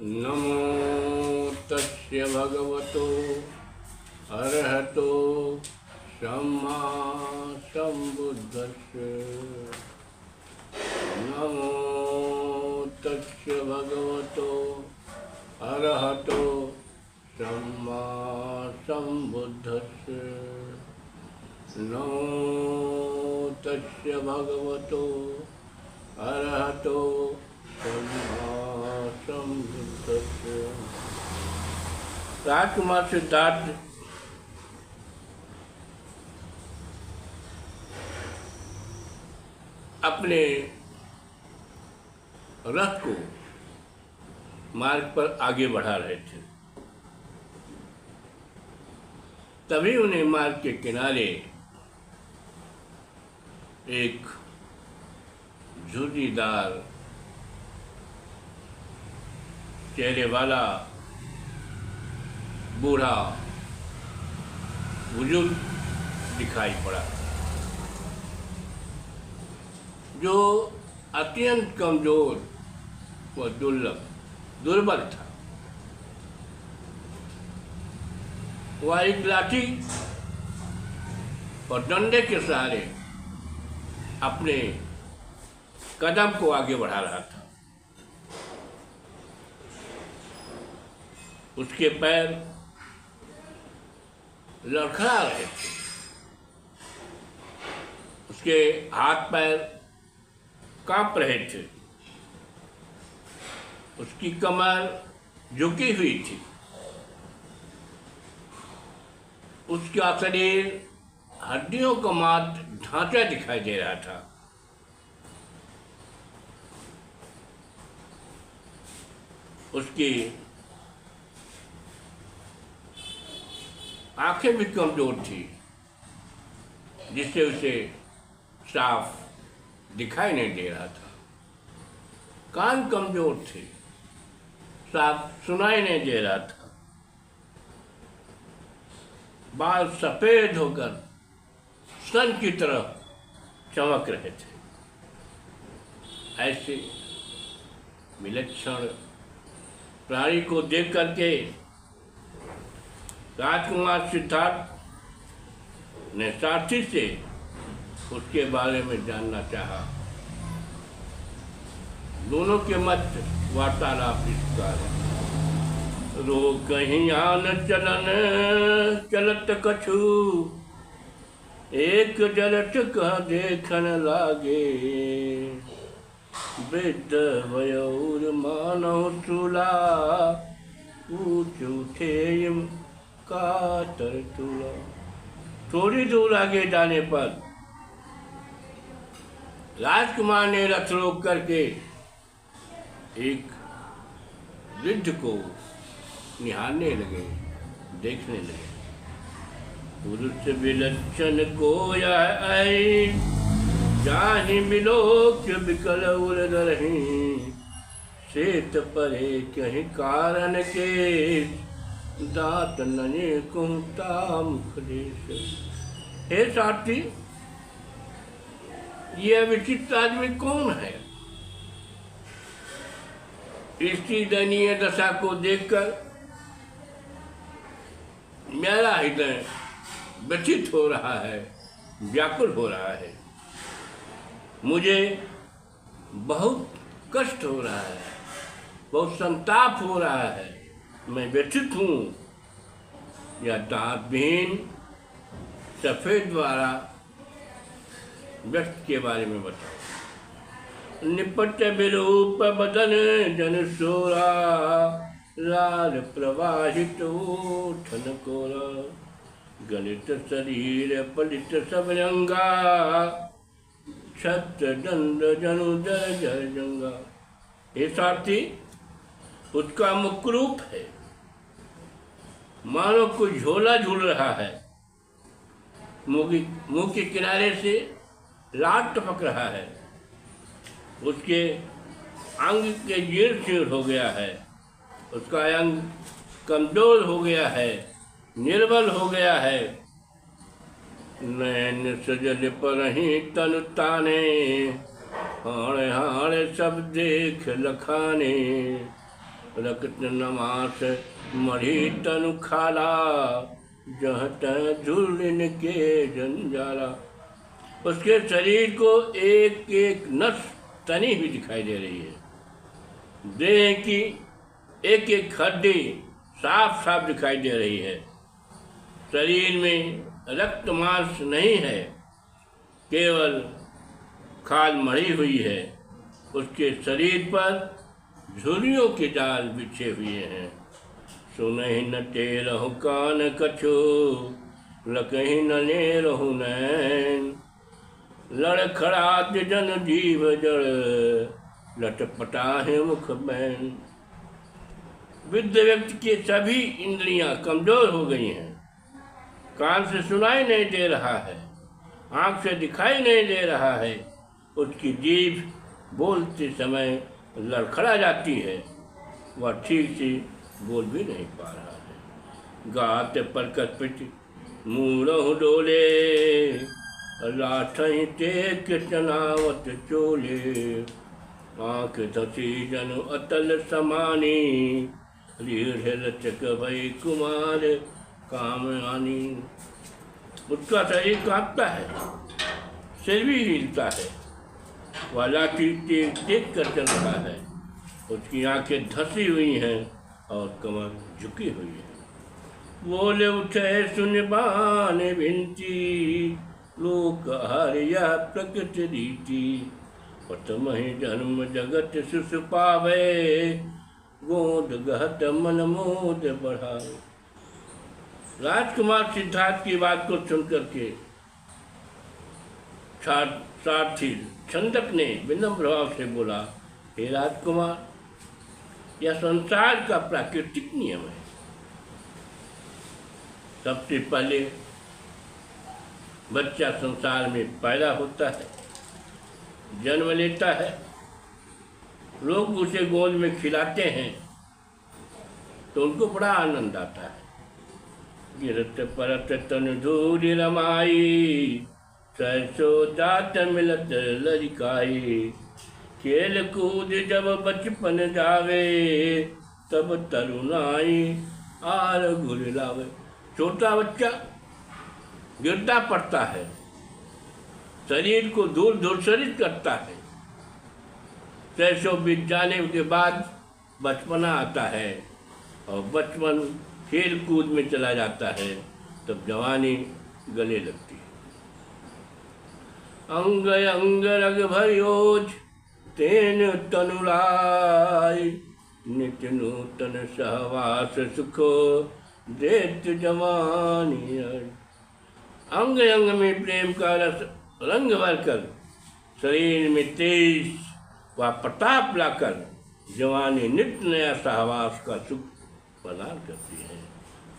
नमो तस्य भगवतो अरहतो सम्मा सम्बुद्धस्य। नमो तस्य भगवतो अरहतो सम्मा सम्बुद्धस्य। नमो तस्य भगवतो अरहतो राजकुमार सिद्धार्थ अपने रथ को मार्ग पर आगे बढ़ा रहे थे। तभी उन्हें मार्ग के किनारे एक झुर्रीदार चेहरे वाला बूढ़ा बुजुर्ग दिखाई पड़ा, जो अत्यंत कमजोर व दुर्बल था। वह एक लाठी और डंडे के सहारे अपने कदम को आगे बढ़ा रहा था। उसके पैर लड़खड़ा रहे थे, उसके हाथ पैर कांप रहे थे, उसकी कमर झुकी हुई थी, उसका शरीर हड्डियों का मात्र ढांचा दिखाई दे रहा था। उसकी आंखें भी कमजोर थी, जिससे उसे साफ दिखाई नहीं दे रहा था। कान कमजोर थे, साफ सुनाई नहीं दे रहा था। बाल सफेद होकर सन की तरह चमक रहे थे। ऐसे विलक्षण प्राणी को देख करके राजकुमार सिद्धार्थ ने सारथी से उसके बारे में जानना चाहा। दोनों के मध्य वार्तालाप इस प्रकार है। रो कहीं आन चलन चलत कछु, एक जलट कह देखन लागे। वृद्ध वयोर मानव चूला, पूछू थे कातर चूला। थोड़ी दूर आगे जाने पर राजकुमार ने रथ रोक करके एक वृद्ध को निहारने लगे, देखने लगे। पुरुष विलक्षण को आई, जाहि बिलोक बिकल उरदरहि। शेत परे कहीं कारण के, दात नने कुंता मुखदेश। हे साथी, यह विचित्र आदमी कौन है? इसकी दयनीय दशा को देखकर मेरा हृदय व्यथित हो रहा है, व्याकुल हो रहा है। मुझे बहुत कष्ट हो रहा है, बहुत संताप हो रहा है। मैं व्यथित हूँ। यह दांतहीन सफेद वाला व्यक्ति के बारे में बताओ। निपट विरूप बदन जन सोरा, लाल प्रवाहित ओठन कोरा। गलित शरीर पलित सब रंगा, छत्र दंड जनु जर जर जंगा। हे साथी, उसका मुख रूप है मानो कोई झोला झूल रहा है। मुंह के किनारे से लाट टपक रहा है। उसके अंग के जीर्ण शीर्ण हो गया है, उसका अंग कमजोर हो गया है, निर्बल हो गया है। नैन सजल पर ही तन ताने, हाणे हाणे सब देख लखाने। रक्त नमास मढ़ी तनु खाला, जहाँ तह झूलन के जंजाला। उसके शरीर को एक एक नस तनी हुई दिखाई दे रही है। देह की एक एक हड्डी साफ साफ दिखाई दे रही है। शरीर में रक्त मांस नहीं है, केवल खाल मढ़ी हुई है। उसके शरीर पर झुर्रियों के जाल बिछे हुए हैं। सुनहि न टेरहु कान कछु, लकहि न लेरहु नैन। लड़खड़ात जन जीव जड़, लटपटाहे मुख बैन। वृद्ध व्यक्ति के सभी इंद्रियां कमजोर हो गई हैं। कान से सुनाई नहीं दे रहा है, आँख से दिखाई नहीं दे रहा है। उसकी जीभ बोलते समय लड़खड़ा जाती है, वह ठीक से बोल भी नहीं पा रहा है। गात पर कपिट मूरहु डोले, लाठहि टेक चनावत चोले। आँख धसी जन अतल समानी, रीढ़ लचक भई कुमार काम आनी। उसका शरीर कांपता है, सिर भी हिलता है, वह लाठी टेक कर चल रहा है। उसकी आंखें धसी हुई हैं और कमर झुकी हुई है। बोले उठे सुनबान विनती, लोक हरिया प्रकृति रीति। पतमहि जन्म जगत सुस पावे, गोद गहत मन मोद बढ़ावे। राजकुमार सिद्धार्थ की बात को सुनकर के सारथी छंदक ने विनम्र भाव से बोला, हे राजकुमार, यह संसार का प्राकृतिक नियम है। सबसे पहले बच्चा संसार में पैदा होता है, जन्म लेता है, लोग उसे गोद में खिलाते हैं तो उनको बड़ा आनंद आता है। गिरत परत तन धूरि रमाई, सरसो दात मिलत लरिकाई। खेल कूद जब बचपन जावे, तब तरुणाई आर गुर लावे। छोटा बच्चा गिरता पड़ता है, शरीर को दूर धूसरित करता है। सरसों बीत जाने के बाद बचपना आता है और बचपन खेल कूद में चला जाता है, तब जवानी गले लगती है। अंग अंग रग भरियोज तेन तनुराय, नित्य नूतन सहवास सुखो देत जवानी। अंग अंग में प्रेम का रस रंग भरकर, शरीर में तेज व प्रताप लाकर जवानी नित्य नया सहवास का सुख प्रदान करती है।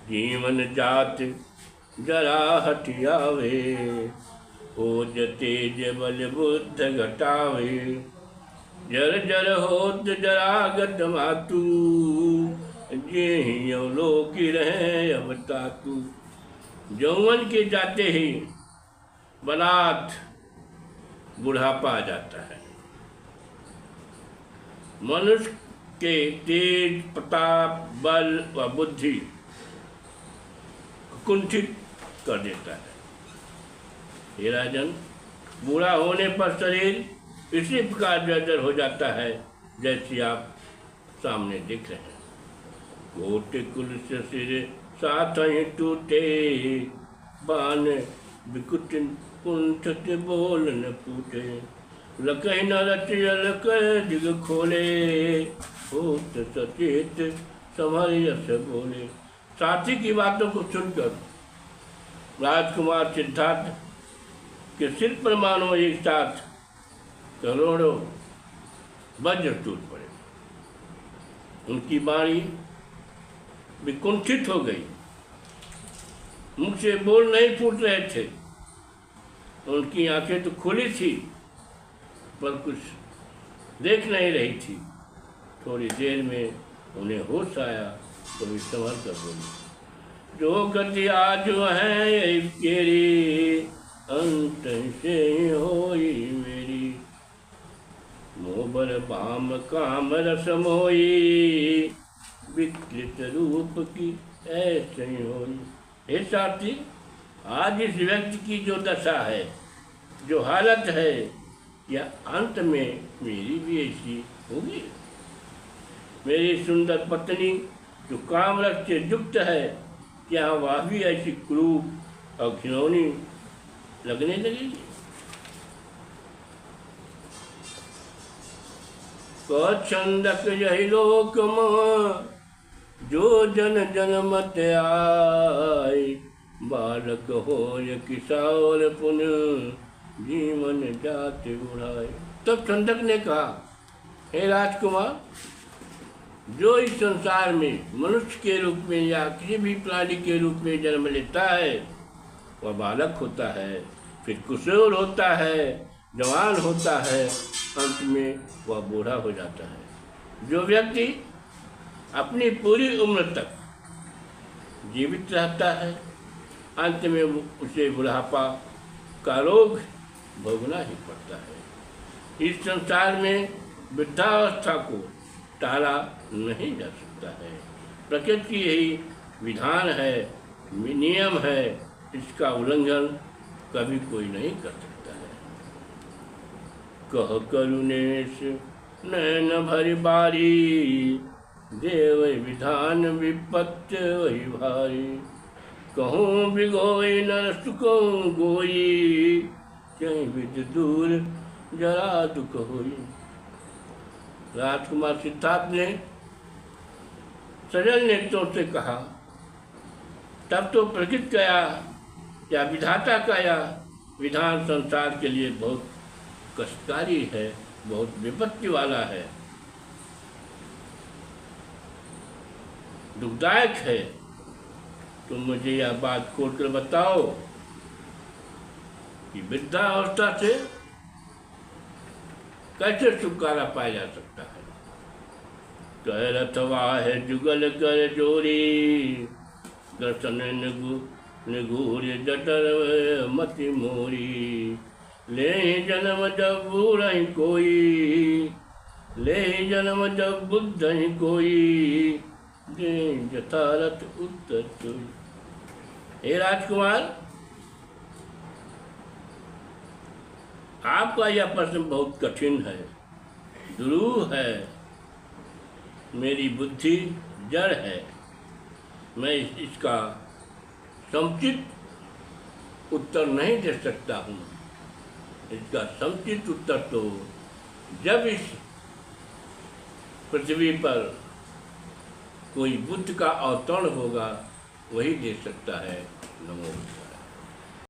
जीवन जात जरा हटियावे, ओज तेज बल बुद्ध घटावे। जर जर होत जरागत मातु, जे लोकी रहे अब तातु। यौवन के जाते ही बलात् बुढ़ापा आ जाता है। मनुष्य के तेज प्रताप बल व बुद्धि कुंठित कर देता है। हे राजन, बूढ़ा होने पर शरीर इसी प्रकार जर्जर हो जाता है जैसे आप सामने दिख रहे हैं। कोटि कुल से सिर साथ ही टूटे, बान विकुट कुंठित बोल न फूटे। लकहि न रचयलक दिग खोले, होत सचेत समर यस बोले। साथी की बातों को सुनकर राजकुमार सिद्धार्थ के सिर पर मानो एक साथ करोड़ों वज्र टूट पड़े। उनकी वाणी विकुंठित हो गई, मुख से बोल नहीं फूट रहे थे। उनकी आंखें तो खुली थी पर कुछ देख नहीं रही थी। थोड़ी देर में उन्हें होश आया तो वे संभल कर बोली, जो गति आज है तेरी, अंत से होई मेरी। मोबर बाम काम रस मोई, रूप की ऐसे ही होई। हे साथी, आज इस व्यक्ति की जो दशा है, जो हालत है, या अंत में मेरी भी ऐसी होगी। मेरी सुंदर पत्नी जो कामरस से युक्त है, क्या वह भी ऐसी क्रूर और घिनौनी लगने लगेगी? छंदक यही लोक जो जन जन मत आए, बालक हो किशोर पुन जीवन जाते उड़ाए। तब छंदक ने कहा, हे राजकुमार, जो इस संसार में मनुष्य के रूप में या किसी भी प्राणी के रूप में जन्म लेता है, वह बालक होता है, फिर किशोर होता है, जवान होता है, अंत में वह बूढ़ा हो जाता है। जो व्यक्ति अपनी पूरी उम्र तक जीवित रहता है, अंत में उसे बुढ़ापा का रोग भोगना ही पड़ता है। इस संसार में वृद्धावस्था को टाला नहीं जा सकता है। प्रकृति की यही विधान है, नियम है, इसका उल्लंघन कभी कोई नहीं कर सकता है। कह करुणेश नैन भरी बारी, देव विधान विपत्ति वही भारी। कहूँ बिगोई न सुखों गोई, कहीं विद दूर जरा दुख होई। राजकुमार सिद्धार्थ ने सजल नेत्रों से कहा, तब तो प्रकृति का या विधाता का या विधान संसार के लिए बहुत कष्टकारी है, बहुत विपत्ति वाला है, दुखदायक है। तुम मुझे यह बात खोलकर बताओ कि वृद्धावस्था से कैसे छुटकारा पाया जा सकता है। कह रथवा है जुगल कर जोरी, दर्शन निगूर जटर मति मोरी। ले जन्म जब बूढ़ कोई, ले जन्म जब बुद्ध कोई, दे यथारथ उत्तर सोई। हे राजकुमार, आपका यह प्रश्न बहुत कठिन है, दुरूह है। मेरी बुद्धि जड़ है, मैं इसका समुचित उत्तर नहीं दे सकता हूँ। इसका समुचित उत्तर तो जब इस पृथ्वी पर कोई बुद्ध का अवतरण होगा, वही दे सकता है। नमो।